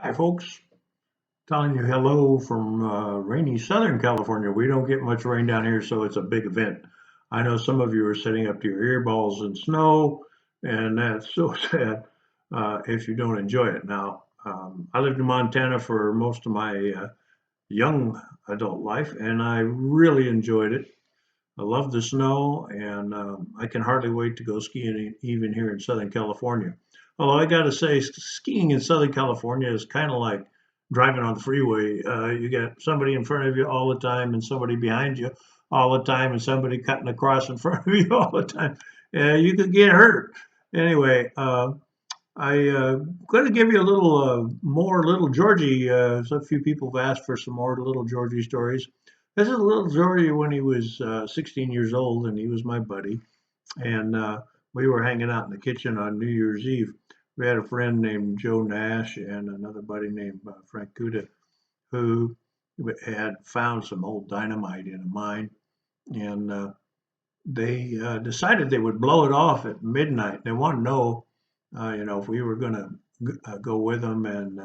Hi, folks. Telling you hello from rainy Southern California. We don't get much rain down here, so it's a big event. I know some of you are sitting up to your earballs in snow, and that's so sad if you don't enjoy it. Now, I lived in Montana for most of my young adult life, and I really enjoyed it. I love the snow, and I can hardly wait to go skiing even here in Southern California. Although I got to say, skiing in Southern California is kind of like driving on the freeway. You got somebody in front of you all the time, and somebody behind you all the time, and somebody cutting across in front of you all the time. You could get hurt. Anyway, going to give you a little more little Georgie. So a few people have asked for some more little Georgie stories. This is little Georgie when he was 16 years old, and he was my buddy. And we were hanging out in the kitchen on New Year's Eve. We had a friend named Joe Nash and another buddy named Frank Cuda who had found some old dynamite in a mine, and they decided they would blow it off at midnight. They wanted to know, if we were going to go with them and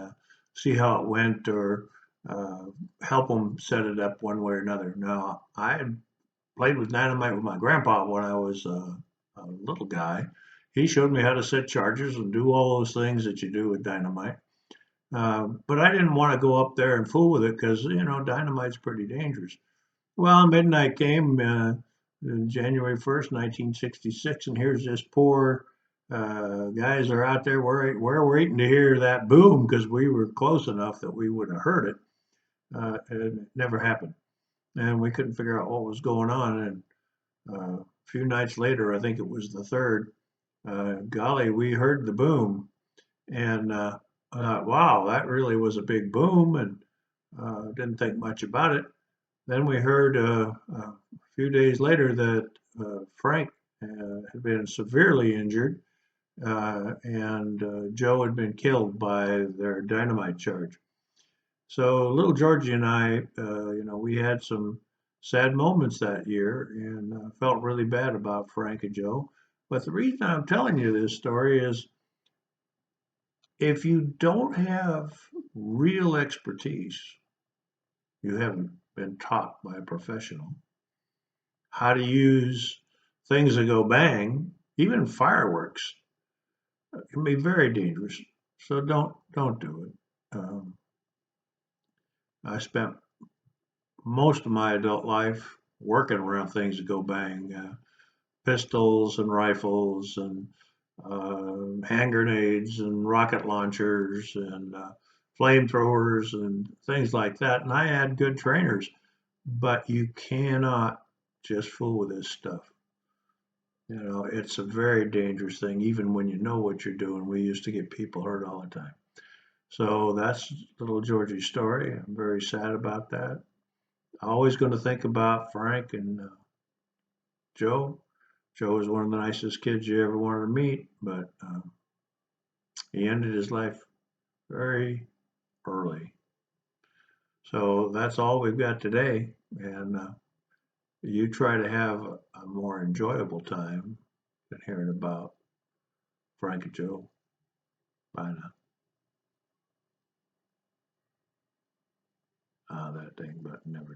see how it went or uh, help them set it up one way or another. Now, I had played with dynamite with my grandpa when I was a little guy. He showed me how to set charges and do all those things that you do with dynamite. But I didn't want to go up there and fool with it because, dynamite's pretty dangerous. Well, midnight came, January 1st, 1966, and here's this poor guys are out there. We're waiting to hear that boom because we were close enough that we would have heard it. And it never happened, and we couldn't figure out what was going on. And a few nights later, I think it was the third, golly, we heard the boom, and I thought, wow, that really was a big boom, and didn't think much about it. Then we heard a few days later that Frank had been severely injured, and Joe had been killed by their dynamite charge. So little Georgie and I, we had some sad moments that year, and felt really bad about Frank and Joe. But the reason I'm telling you this story is if you don't have real expertise, you haven't been taught by a professional how to use things that go bang, even fireworks, can be very dangerous. So don't do it. I spent most of my adult life working around things that go bang, pistols and rifles and hand grenades and rocket launchers and flamethrowers and things like that. And I had good trainers, but you cannot just fool with this stuff. It's a very dangerous thing, even when you know what you're doing. We used to get people hurt all the time. So that's little Georgie's story. I'm very sad about that. Always going to think about Frank and Joe. Joe was one of the nicest kids you ever wanted to meet, but he ended his life very early. So that's all we've got today. And you try to have a more enjoyable time than hearing about Frank and Joe. Bye now. That dang button never